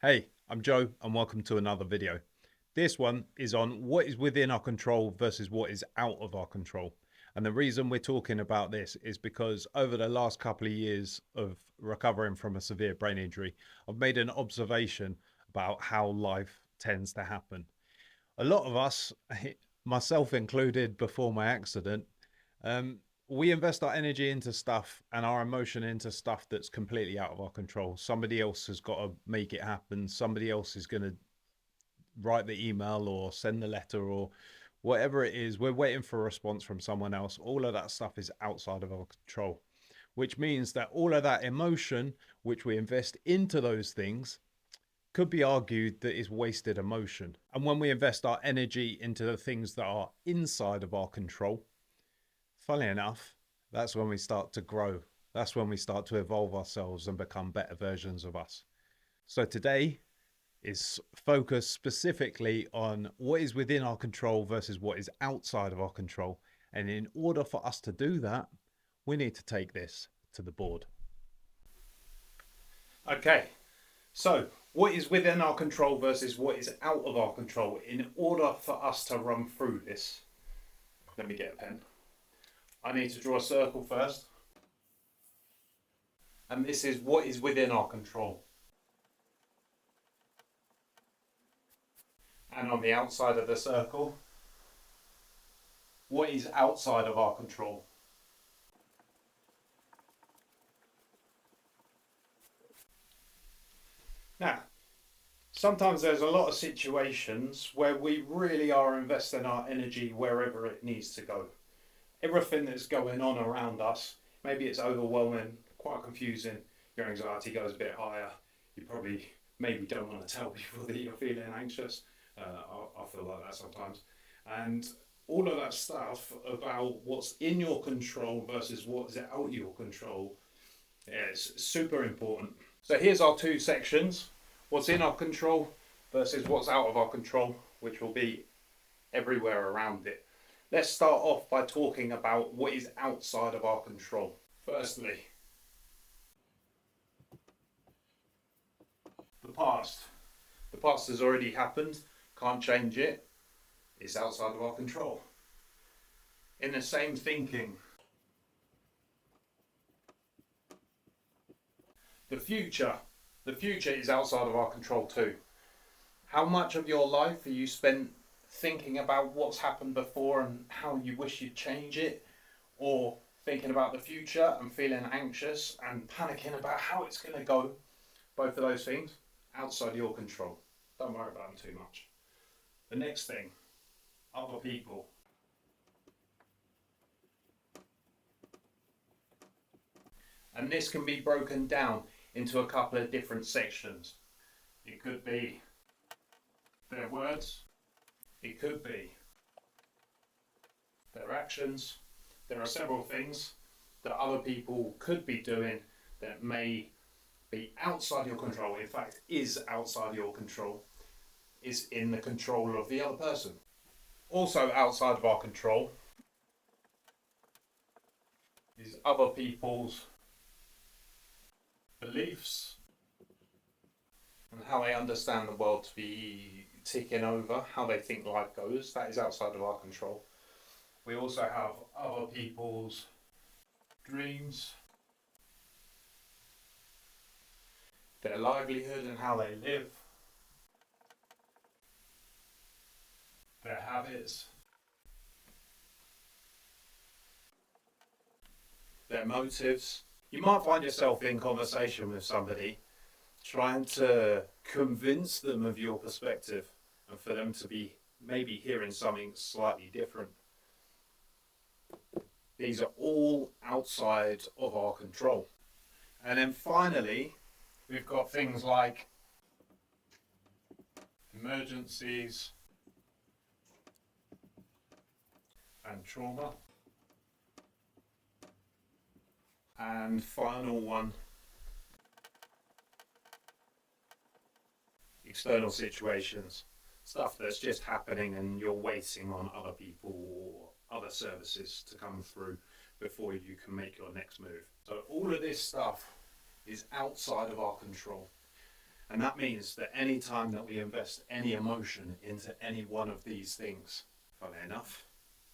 Hey, I'm Joe and welcome to another video. This one is on what is within our control versus what is out of our control. And the reason we're talking about this is because over the last couple of years of recovering from a severe brain injury, I've made an observation about how life tends to happen. A lot of us, myself included before my accident, um, we invest our energy into stuff and our emotion into stuff that's completely out of our control. Somebody else has got to make it happen. Somebody else is going to write the email or send the letter or whatever it is. We're waiting for a response from someone else. All of that stuff is outside of our control, which means that all of that emotion, which we invest into those things, could be argued that is wasted emotion. And when we invest our energy into the things that are inside of our control, funnily enough, that's when we start to grow. That's when we start to evolve ourselves and become better versions of us. So today is focused specifically on what is within our control versus what is outside of our control. And in order for us to do that, we need to take this to the board. Okay, so what is within our control versus what is out of our control? In order for us to run through this, let me get a pen. I need to draw a circle first. And this is what is within our control. And on the outside of the circle, what is outside of our control. Now, sometimes there's a lot of situations where we really are investing our energy wherever it needs to go. Everything that's going on around us, maybe it's overwhelming, quite confusing, your anxiety goes a bit higher, you probably maybe don't want to tell people that you're feeling anxious. I feel like that sometimes. And all of that stuff about what's in your control versus what's out of your control is super important. So here's our two sections: what's in our control versus what's out of our control, which will be everywhere around it. Let's start off by talking about what is outside of our control. Firstly, the past. The past has already happened, can't change it, it's outside of our control. In the same thinking, the future. The future is outside of our control too. How much of your life are you spent thinking about what's happened before and how you wish you'd change it, or thinking about the future and feeling anxious and panicking about how it's going to go? Both of those things outside your control. Don't worry about them too much. The next thing, other people. And this can be broken down into a couple of different sections. It could be their words, it could be their actions. There are several things that other people could be doing that may be outside your control, in fact is outside your control, is in the control of the other person. Also outside of our control is other people's beliefs and how they understand the world to be ticking over, how they think life goes. That is outside of our control. We also have other people's dreams, their livelihood and how they live, their habits, their motives. You might find yourself in conversation with somebody trying to convince them of your perspective and for them to be maybe hearing something slightly different. These are all outside of our control. And then finally, we've got things like emergencies and trauma. And final one, external situations, stuff that's just happening and you're waiting on other people or other services to come through before you can make your next move. So all of this stuff is outside of our control. And that means that any time that we invest any emotion into any one of these things, funny enough,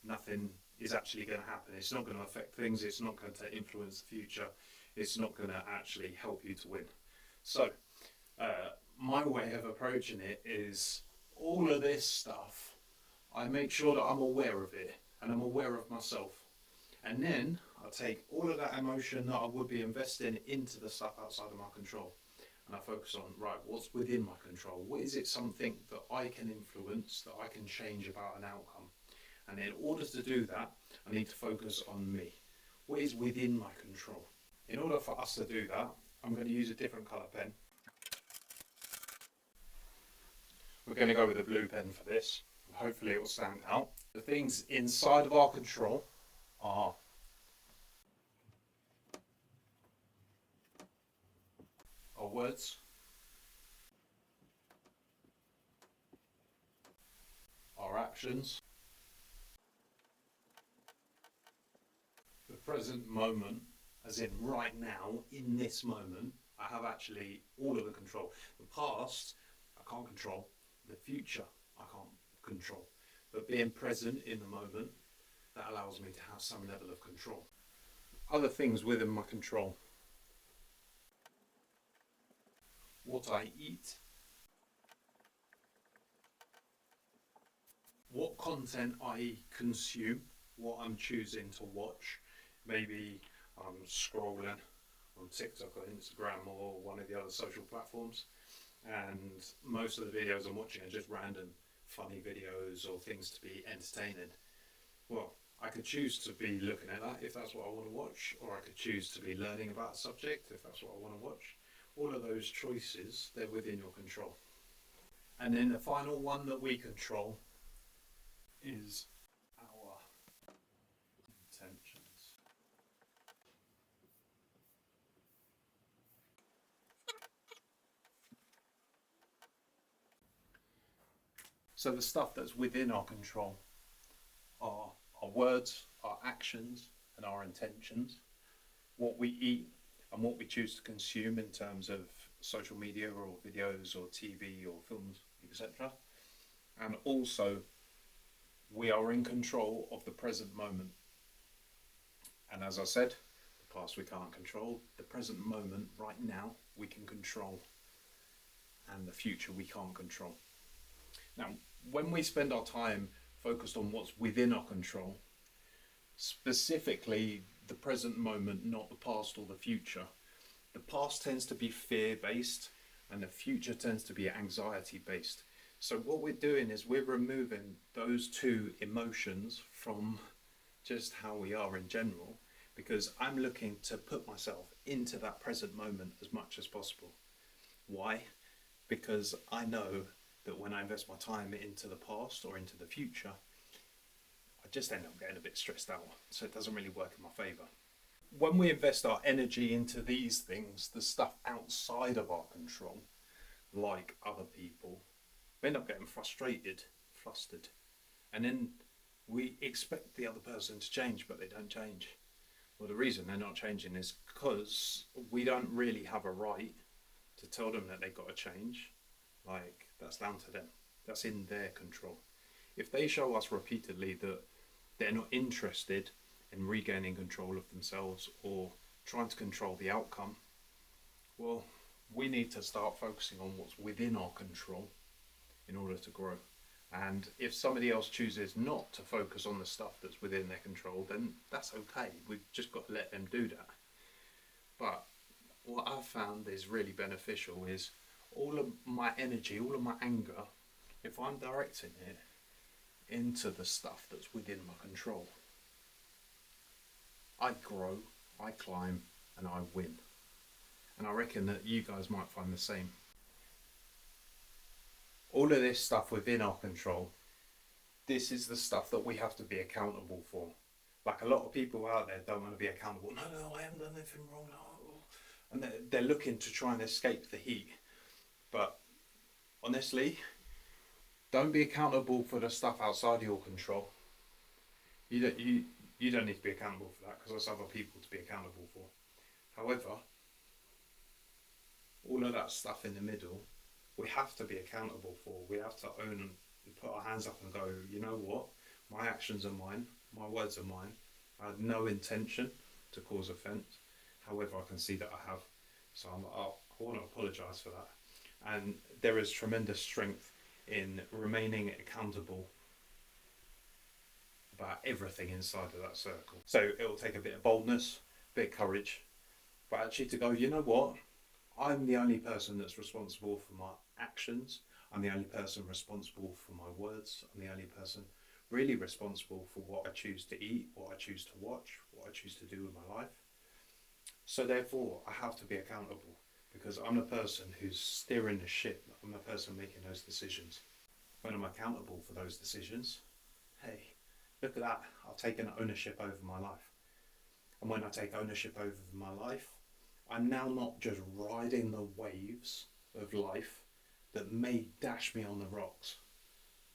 nothing is actually going to happen. It's not going to affect things. It's not going to influence the future. It's not going to actually help you to win. So my way of approaching it is all of this stuff, I make sure that I'm aware of it and I'm aware of myself. And then I take all of that emotion that I would be investing into the stuff outside of my control. And I focus on, right, what's within my control? What is it something that I can influence, that I can change about an outcome? And in order to do that, I need to focus on me. What is within my control? In order for us to do that, I'm going to use a different colour pen. We're going to go with a blue pen for this. Hopefully it will stand out. The things inside of our control are our words, our actions, the present moment, as in right now, in this moment, I have actually all of the control. The past, I can't control. The future, I can't control. But being present in the moment, that allows me to have some level of control. Other things within my control. What I eat, what content I consume, what I'm choosing to watch. Maybe I'm scrolling on TikTok or Instagram or one of the other social platforms, and most of the videos I'm watching are just random funny videos or things to be entertaining. Well, I could choose to be looking at that if that's what I want to watch, or I could choose to be learning about a subject if that's what I want to watch. All of those choices, they're within your control. And then the final one that we control is our intentions. So the stuff that's within our control are our words, our actions, and our intentions. What we eat and what we choose to consume in terms of social media or videos or TV or films, etc. And also, we are in control of the present moment. And as I said, the past we can't control, the present moment right now we can control, and the future we can't control. Now, when we spend our time focused on what's within our control, specifically the present moment, not the past or the future, the past tends to be fear-based and the future tends to be anxiety-based. So what we're doing is we're removing those two emotions from just how we are in general, because I'm looking to put myself into that present moment as much as possible. Why? Because I know that when I invest my time into the past or into the future, I just end up getting a bit stressed out. So it doesn't really work in my favour. When we invest our energy into these things, the stuff outside of our control, like other people, we end up getting frustrated, flustered. And then we expect the other person to change, but they don't change. Well, the reason they're not changing is because we don't really have a right to tell them that they've got to change. Like, that's down to them. That's in their control. If they show us repeatedly that they're not interested in regaining control of themselves or trying to control the outcome, well, we need to start focusing on what's within our control in order to grow. And if somebody else chooses not to focus on the stuff that's within their control, then that's okay. We've just got to let them do that. But what I've found is really beneficial is all of my energy, all of my anger, if I'm directing it into the stuff that's within my control, I grow, I climb, and I win. And I reckon that you guys might find the same. All of this stuff within our control, this is the stuff that we have to be accountable for. Like, a lot of people out there don't want to be accountable. No, I haven't done anything wrong. No. And they're looking to try and escape the heat. But honestly, don't be accountable for the stuff outside of your control. You don't need to be accountable for that, because there's other people to be accountable for. However, all of that stuff in the middle, we have to be accountable for. We have to own and put our hands up and go, you know what? My actions are mine, my words are mine. I had no intention to cause offence. However, I can see that I have. So I want to apologise for that. And there is tremendous strength in remaining accountable about everything inside of that circle. So it will take a bit of boldness, a bit of courage, but actually to go, you know what? I'm the only person that's responsible for my actions. I'm the only person responsible for my words. I'm the only person really responsible for what I choose to eat, what I choose to watch, what I choose to do with my life. So therefore, I have to be accountable because I'm the person who's steering the ship. I'm the person making those decisions. When I'm accountable for those decisions, hey, look at that. I've taken ownership over my life. And when I take ownership over my life, I'm now not just riding the waves of life that may dash me on the rocks.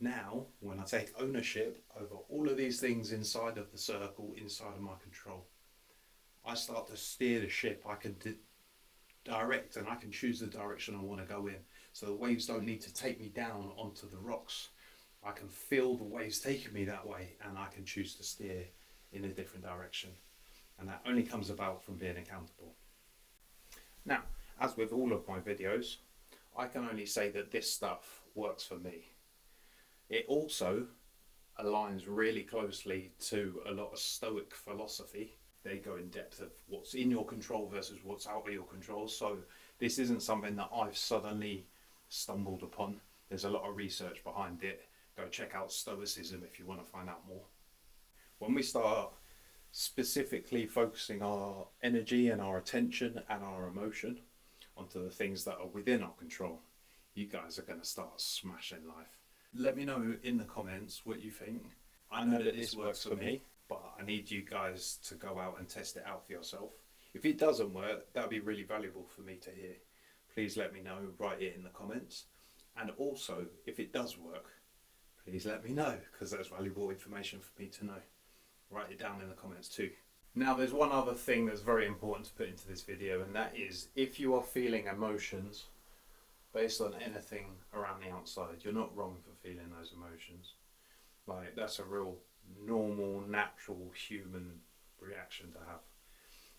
Now, when I take ownership over all of these things inside of the circle, inside of my control, I start to steer the ship. I can direct and I can choose the direction I want to go in. So the waves don't need to take me down onto the rocks. I can feel the waves taking me that way and I can choose to steer in a different direction. And that only comes about from being accountable. Now, as with all of my videos, I can only say that this stuff works for me. It also aligns really closely to a lot of Stoic philosophy. They go in depth of what's in your control versus what's out of your control. So this isn't something that I've suddenly stumbled upon. There's a lot of research behind it. Go check out Stoicism if you want to find out more. When we start specifically focusing our energy and our attention and our emotion onto the things that are within our control, you guys are going to start smashing life. Let me know in the comments what you think. I know that this works for me, but I need you guys to go out and test it out for yourself. If it doesn't work, that'd be really valuable for me to hear. Please let me know, write it in the comments. And also, if it does work, please let me know, because that's valuable information for me to know. Write it down in the comments too. Now, there's one other thing that's very important to put into this video, and that is if you are feeling emotions based on anything around the outside, you're not wrong for feeling those emotions. Like, that's a real normal, natural human reaction to have.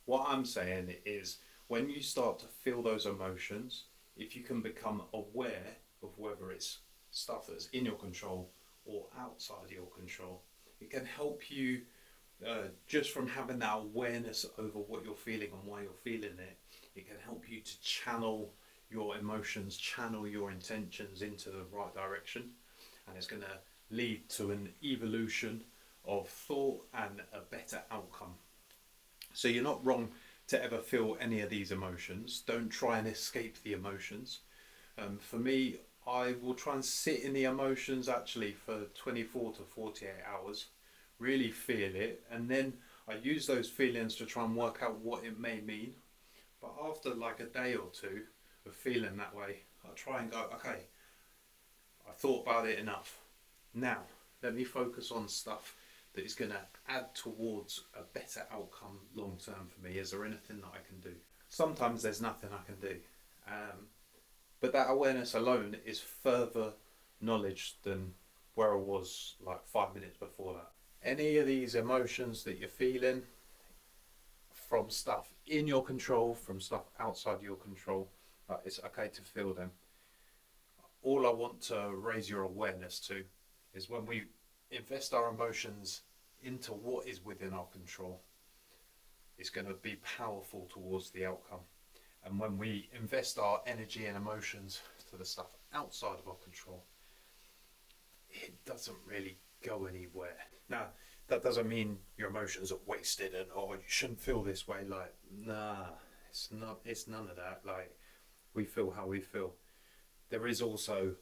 What I'm saying is, when you start to feel those emotions, if you can become aware of whether it's stuff that's in your control or outside your control, it can help you just from having that awareness over what you're feeling and why you're feeling it. It can help you to channel your emotions, channel your intentions into the right direction, and it's going to lead to an evolution of thought and a better outcome. So you're not wrong to ever feel any of these emotions. Don't try and escape the emotions. For me, I will try and sit in the emotions actually for 24 to 48 hours, really feel it, and then I use those feelings to try and work out what it may mean. But after like a day or two of feeling that way, I try and go, okay, I thought about it enough. Now, let me focus on stuff that is going to add towards a better outcome long term for me. Is there anything that I can do? Sometimes there's nothing I can do. But that awareness alone is further knowledge than where I was like 5 minutes before that. Any of these emotions that you're feeling, from stuff in your control, from stuff outside your control, it's okay to feel them. All I want to raise your awareness to is when we invest our emotions into what is within our control, it's going to be powerful towards the outcome. And when we invest our energy and emotions to the stuff outside of our control, it doesn't really go anywhere. Now, that doesn't mean your emotions are wasted and, oh, you shouldn't feel this way. Like, nah, it's not. It's none of that. Like, we feel how we feel. There is also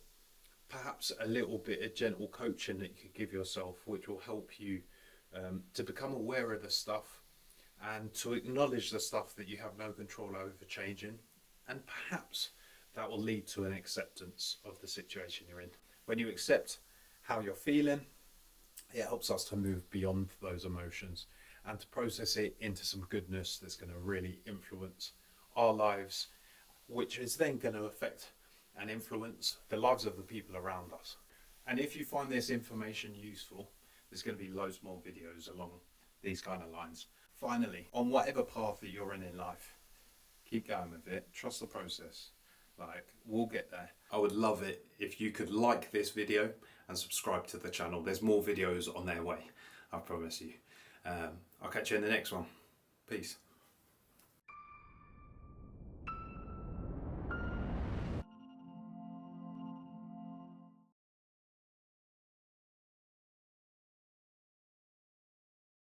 perhaps a little bit of gentle coaching that you could give yourself, which will help you to become aware of the stuff and to acknowledge the stuff that you have no control over changing, and perhaps that will lead to an acceptance of the situation you're in. When you accept how you're feeling, it helps us to move beyond those emotions and to process it into some goodness that's going to really influence our lives which is then going to affect and influence the lives of the people around us. And if you find this information useful, there's going to be loads more videos along these kind of lines. Finally, on whatever path that you're in life, keep going with it, trust the process. Like, we'll get there. I would love it if you could like this video and subscribe to the channel. There's more videos on their way, I promise you. I'll catch you in the next one. Peace.